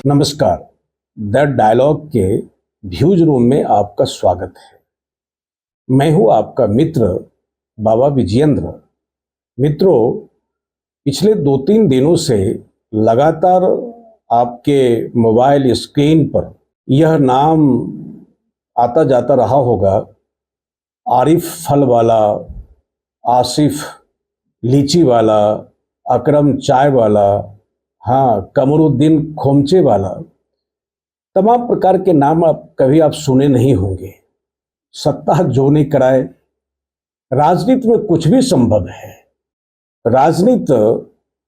नमस्कार। The dialogue के views room में आपका स्वागत है। मैं हूं आपका मित्र बाबा विजयेंद्र। मित्रों, पिछले 2-3 दिनों से लगातार आपके मोबाइल स्क्रीन पर यह नाम आता जाता रहा होगा, आरिफ फल वाला, आसिफ लीची वाला, अकरम चाय वाला, हाँ, कमरुद्दीन खोमचे वाला। तमाम प्रकार के नाम कभी आप सुने नहीं होंगे। सत्ता जो नहीं कराए, राजनीति में कुछ भी संभव है। राजनीति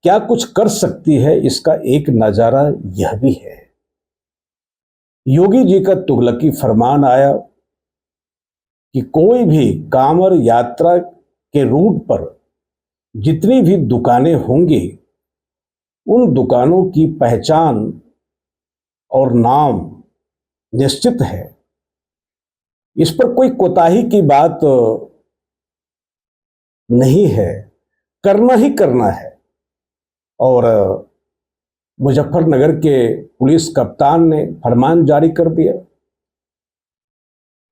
क्या कुछ कर सकती है, इसका एक नजारा यह भी है। योगी जी का तुगलकी फरमान आया कि कोई भी कांवड़ यात्रा के रूट पर जितनी भी दुकानें होंगी, उन दुकानों की पहचान और नाम निश्चित है। इस पर कोई कोताही की बात नहीं है, करना ही करना है। और मुजफ्फरनगर के पुलिस कप्तान ने फरमान जारी कर दिया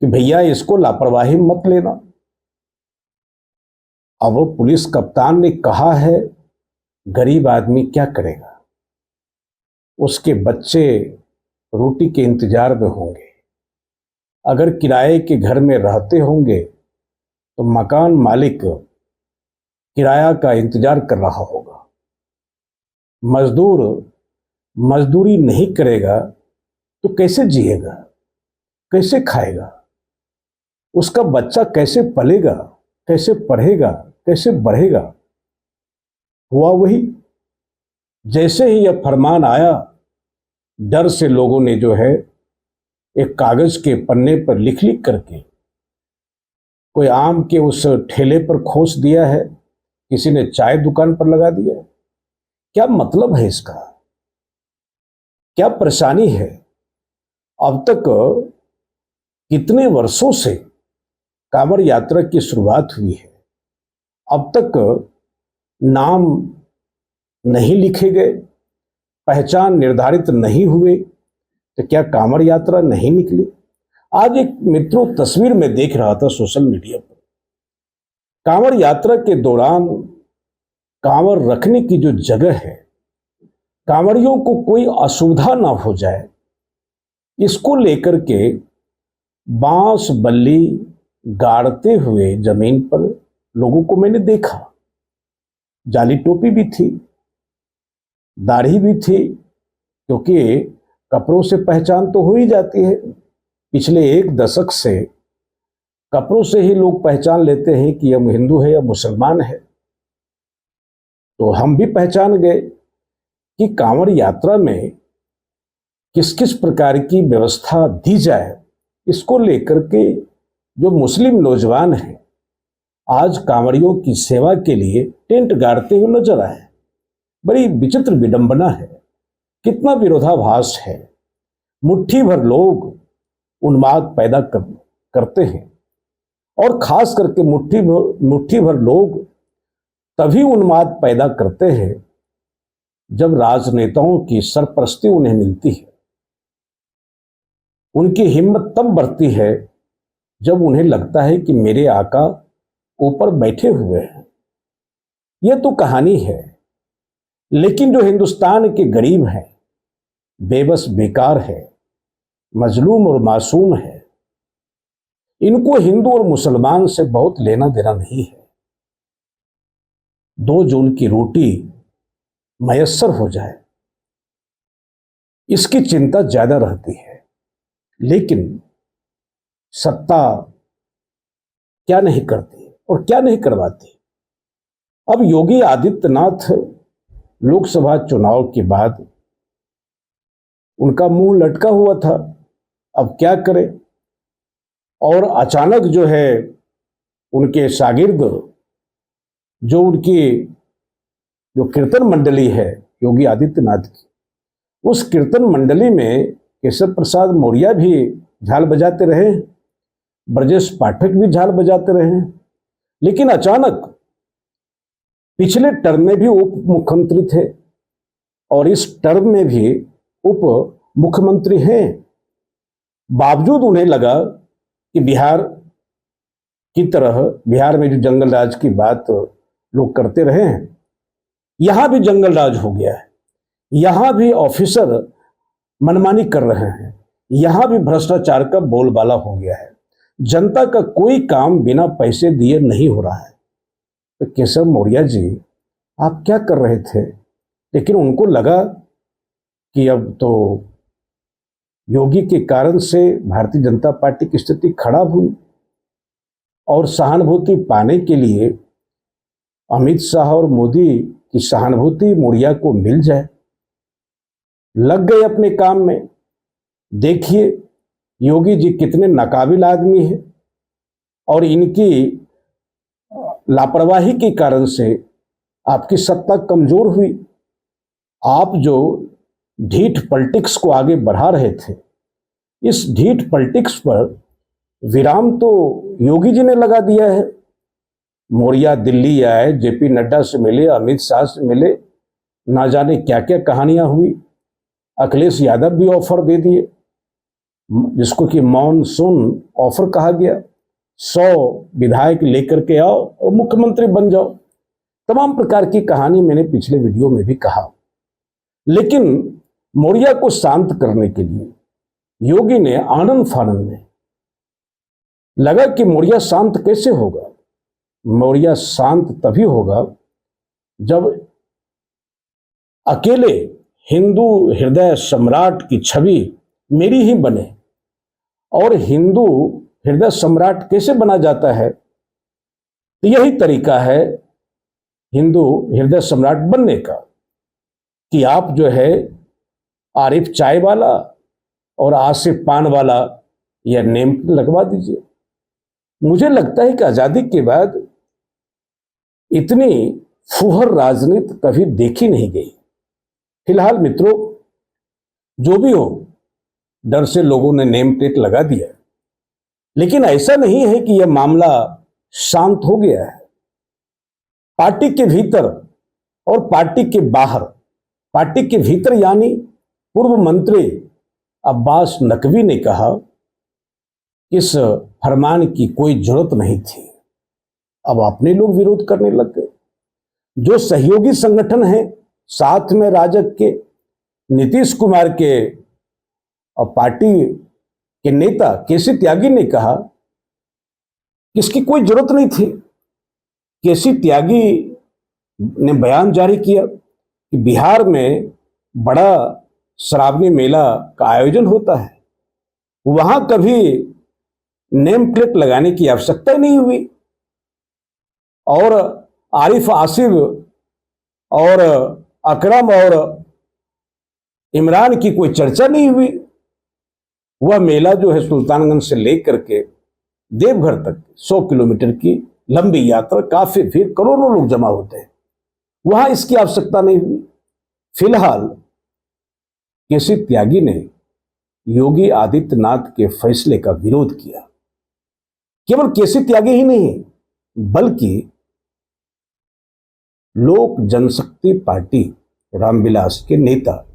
कि भैया इसको लापरवाही मत लेना। अब वो पुलिस कप्तान ने कहा है, गरीब आदमी क्या करेगा? उसके बच्चे रोटी के इंतजार में होंगे। अगर किराए के घर में रहते होंगे तो मकान मालिक किराया का इंतजार कर रहा होगा। मजदूर मजदूरी नहीं करेगा तो कैसे जिएगा, कैसे खाएगा? उसका बच्चा कैसे पलेगा, कैसे पढ़ेगा, कैसे बढ़ेगा? हुआ वही। जैसे ही यह फरमान आया, डर से लोगों ने जो है एक कागज के पन्ने पर लिख लिख करके, कोई आम के उस ठेले पर खोस दिया है, किसी ने चाय दुकान पर लगा दिया। क्या मतलब है इसका? क्या परेशानी है? अब तक कितने वर्षों से कांवड़ यात्रा की शुरुआत हुई है, अब तक नाम नहीं लिखे गए, पहचान निर्धारित नहीं हुए, तो क्या कांवड़ यात्रा नहीं निकली? आज एक मित्रों तस्वीर में देख रहा था सोशल मीडिया पर, कांवड़ यात्रा के दौरान कांवड़ रखने की जो जगह है, कांवड़ियों को कोई असुविधा ना हो जाए, इसको लेकर के बांस बल्ली गाड़ते हुए जमीन पर लोगों को मैंने देखा। जाली टोपी भी थी, दाढ़ी भी थी, क्योंकि कपड़ों से पहचान तो हो ही जाती है। पिछले 1 दशक से कपड़ों से ही लोग पहचान लेते हैं कि यह हिंदू है या मुसलमान है। तो हम भी पहचान गए कि कांवड़ यात्रा में किस किस प्रकार की व्यवस्था दी जाए। इसको लेकर के जो मुस्लिम नौजवान हैं, आज कांवड़ियों की सेवा के लिए टेंट गाड़ते हुए नजर आए। बड़ी विचित्र विडंबना है, कितना विरोधाभास है। मुट्ठी भर लोग उन्माद पैदा करते हैं, और खास करके मुट्ठी भर लोग तभी उन्माद पैदा करते हैं जब राजनेताओं की सरपरस्ती उन्हें मिलती है। उनकी हिम्मत तब बढ़ती है जब उन्हें लगता है कि मेरे आका ऊपर बैठे हुए हैं। यह तो कहानी है, लेकिन जो हिंदुस्तान के गरीब हैं, बेबस बेकार है, मजलूम और मासूम है, इनको हिंदू और मुसलमान से बहुत लेना देना नहीं है। 2 जून की रोटी मयस्सर हो जाए, इसकी चिंता ज्यादा रहती है। लेकिन सत्ता क्या नहीं करती और क्या नहीं करवाती। अब योगी आदित्यनाथ लोकसभा चुनाव के बाद उनका मुंह लटका हुआ था, अब क्या करे? और अचानक जो है उनके शागिर्द, जो उनकी जो कीर्तन मंडली है योगी आदित्यनाथ की, उस कीर्तन मंडली में केशव प्रसाद मौर्य भी झाल बजाते रहे, ब्रजेश पाठक भी झाल बजाते रहे। लेकिन अचानक पिछले टर्म में भी उप मुख्यमंत्री थे और इस टर्म में भी उप मुख्यमंत्री हैं, बावजूद उन्हें लगा कि बिहार की तरह, बिहार में जो जंगल राज की बात लोग करते रहे हैं, यहां भी जंगल राज हो गया है। यहां भी ऑफिसर मनमानी कर रहे हैं, यहां भी भ्रष्टाचार का बोलबाला हो गया है। जनता का कोई काम बिना पैसे दिए नहीं हो रहा है। तो केशव मौर्य जी, आप क्या कर रहे थे? लेकिन उनको लगा कि अब तो योगी के कारण से भारतीय जनता पार्टी की स्थिति खराब हुई और सहानुभूति पाने के लिए अमित शाह और मोदी की सहानुभूति मौर्य को मिल जाए, लग गए अपने काम में। देखिए योगी जी कितने नाकाबिल आदमी हैं और इनकी लापरवाही के कारण से आपकी सत्ता कमजोर हुई। आप जो ढीठ पॉलिटिक्स को आगे बढ़ा रहे थे, इस ढीठ पॉलिटिक्स पर विराम तो योगी जी ने लगा दिया है। मौर्य दिल्ली आए, जेपी नड्डा से मिले, अमित शाह से मिले, ना जाने क्या क्या कहानियां हुई। अखिलेश यादव भी ऑफर दे दिए, जिसको कि मॉनसून ऑफर कहा गया। 100 विधायक लेकर के आओ और मुख्यमंत्री बन जाओ। तमाम प्रकार की कहानी मैंने पिछले वीडियो में भी कहा। लेकिन मौर्य को शांत करने के लिए योगी ने आनंद फानंद में लगा कि मौर्य शांत कैसे होगा। मौर्य शांत तभी होगा जब अकेले हिंदू हृदय सम्राट की छवि मेरी ही बने। और हिंदू हृदय सम्राट कैसे बना जाता है? तो यही तरीका है हिंदू हृदय सम्राट बनने का कि आप जो है आरिफ चाय वाला और आसिफ पान वाला यह नेम लगवा दीजिए। मुझे लगता है कि आजादी के बाद इतनी फुहर राजनीति कभी देखी नहीं गई। फिलहाल मित्रों, जो भी हो, डर से लोगों ने नेम प्लेट लगा दिया, लेकिन ऐसा नहीं है कि यह मामला शांत हो गया है। पार्टी के भीतर और पार्टी के बाहर, पार्टी के भीतर यानी पूर्व मंत्री अब्बास नकवी ने कहा इस फरमान की कोई जरूरत नहीं थी। अब अपने लोग विरोध करने लग गए। जो सहयोगी संगठन है साथ में राजग के, नीतीश कुमार के और पार्टी के नेता केसी त्यागी ने कहा कि इसकी कोई जरूरत नहीं थी। केसी त्यागी ने बयान जारी किया कि बिहार में बड़ा श्रावणी मेला का आयोजन होता है, वहां कभी नेम प्लेट लगाने की आवश्यकता ही नहीं हुई और आरिफ आसिफ और अकरम और इमरान की कोई चर्चा नहीं हुई। वह मेला जो है सुल्तानगंज से लेकर के देवघर तक 100 किलोमीटर की लंबी यात्रा, काफी भीड़, करोड़ों लोग जमा होते हैं, वहां इसकी आवश्यकता नहीं हुई। फिलहाल केसी त्यागी ने योगी आदित्यनाथ के फैसले का विरोध किया। केवल केसी त्यागी ही नहीं, बल्कि लोक जनशक्ति पार्टी रामविलास के नेता,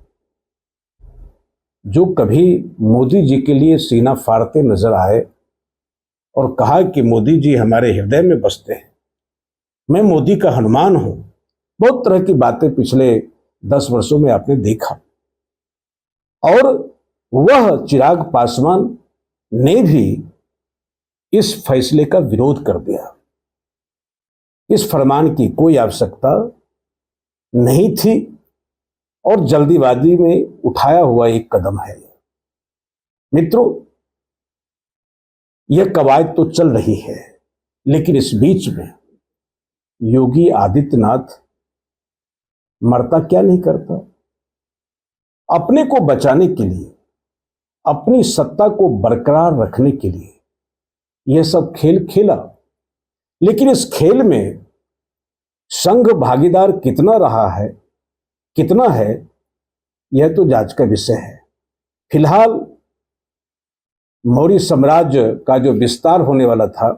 जो कभी मोदी जी के लिए सीना फाड़ते नजर आए और कहा कि मोदी जी हमारे हृदय में बसते हैं, मैं मोदी का हनुमान हूं। बहुत तरह की बातें पिछले 10 वर्षों में आपने देखा। और वह चिराग पासवान ने भी इस फैसले का विरोध कर दिया। इस फरमान की कोई आवश्यकता नहीं थी और जल्दीबाजी में उठाया हुआ एक कदम है। मित्रों, यह कवायद तो चल रही है, लेकिन इस बीच में योगी आदित्यनाथ मरता क्या नहीं करता। अपने को बचाने के लिए, अपनी सत्ता को बरकरार रखने के लिए यह सब खेल खेला। लेकिन इस खेल में संघ भागीदार कितना रहा है, कितना है, यह तो जांच का विषय है। फिलहाल मौर्य साम्राज्य का जो विस्तार होने वाला था,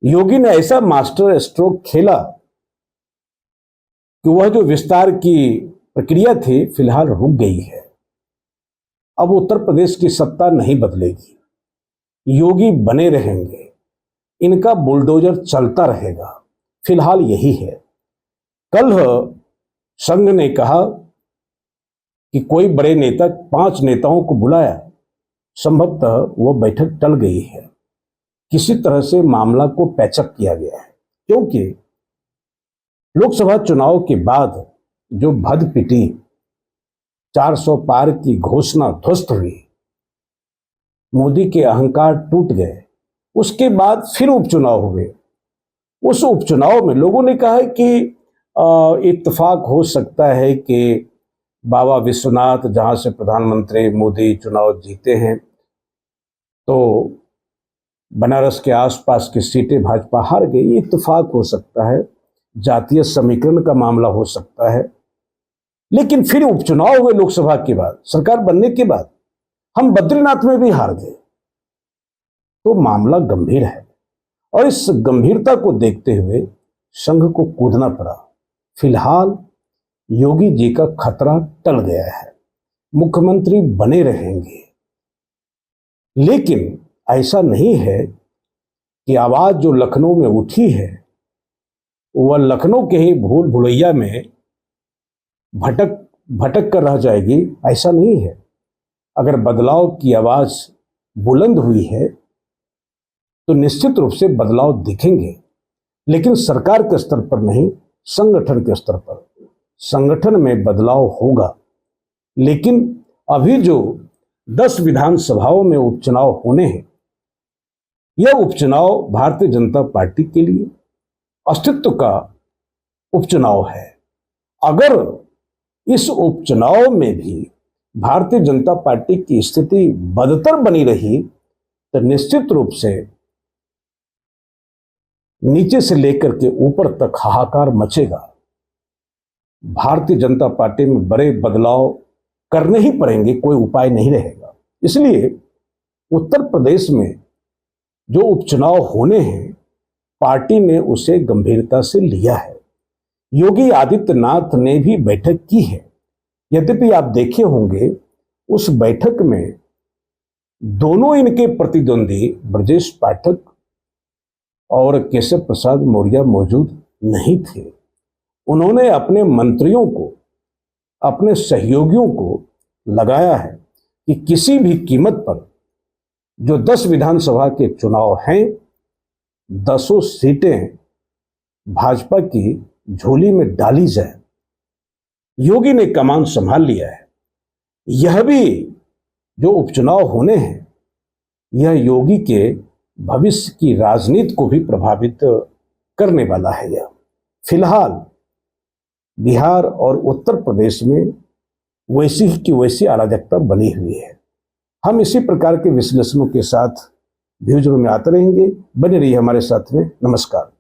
योगी ने ऐसा मास्टर स्ट्रोक खेला कि वह जो विस्तार की प्रक्रिया थी फिलहाल रुक गई है। अब उत्तर प्रदेश की सत्ता नहीं बदलेगी, योगी बने रहेंगे, इनका बुलडोजर चलता रहेगा। फिलहाल यही है। कल संघ ने कहा कि कोई बड़े नेता 5 नेताओं को बुलाया, संभवतः वह बैठक टल गई है, किसी तरह से मामला को पैचअप किया गया है, क्योंकि लोकसभा चुनाव के बाद जो भद पिटी 400 पार की घोषणा ध्वस्त हुई, मोदी के अहंकार टूट गए, उसके बाद फिर उपचुनाव हुए। उस उपचुनाव में लोगों ने कहा है कि इत्तेफाक हो सकता है कि बाबा विश्वनाथ, जहां से प्रधानमंत्री मोदी चुनाव जीते हैं, तो बनारस के आसपास की सीटें भाजपा हार गई, इत्तेफाक हो सकता है, जातीय समीकरण का मामला हो सकता है। लेकिन फिर उपचुनाव हुए लोकसभा के बाद, सरकार बनने के बाद हम बद्रीनाथ में भी हार गए, तो मामला गंभीर है और इस गंभीरता को देखते हुए संघ को कूदना पड़ा। फिलहाल योगी जी का खतरा टल गया है, मुख्यमंत्री बने रहेंगे। लेकिन ऐसा नहीं है कि आवाज जो लखनऊ में उठी है वह लखनऊ के ही भूल भुलैया में भटक कर रह जाएगी, ऐसा नहीं है। अगर बदलाव की आवाज बुलंद हुई है तो निश्चित रूप से बदलाव दिखेंगे, लेकिन सरकार के स्तर पर नहीं, संगठन के स्तर पर। संगठन में बदलाव होगा, लेकिन अभी जो 10 विधानसभाओं में उपचुनाव होने हैं, यह उपचुनाव भारतीय जनता पार्टी के लिए अस्तित्व का उपचुनाव है। अगर इस उपचुनाव में भी भारतीय जनता पार्टी की स्थिति बदतर बनी रही तो निश्चित रूप से नीचे से लेकर के ऊपर तक हाहाकार मचेगा। भारतीय जनता पार्टी में बड़े बदलाव करने ही पड़ेंगे, कोई उपाय नहीं रहेगा। इसलिए उत्तर प्रदेश में जो उपचुनाव होने हैं, पार्टी ने उसे गंभीरता से लिया है। योगी आदित्यनाथ ने भी बैठक की है। यद्यपि आप देखे होंगे उस बैठक में दोनों इनके प्रतिद्वंदी ब्रजेश पाठक और केशव प्रसाद मौर्य मौजूद नहीं थे। उन्होंने अपने मंत्रियों को, अपने सहयोगियों को लगाया है कि किसी भी कीमत पर जो 10 विधानसभा के चुनाव हैं, 10 सीटें भाजपा की झोली में डाली जाए। योगी ने कमान संभाल लिया है। यह भी जो उपचुनाव होने हैं, यह योगी के भविष्य की राजनीति को भी प्रभावित करने वाला है। यह फिलहाल बिहार और उत्तर प्रदेश में वैसी की वैसी अराजकता बनी हुई है। हम इसी प्रकार के विश्लेषणों के साथ व्यूज में आते रहेंगे। बने रहिए हमारे साथ में। नमस्कार।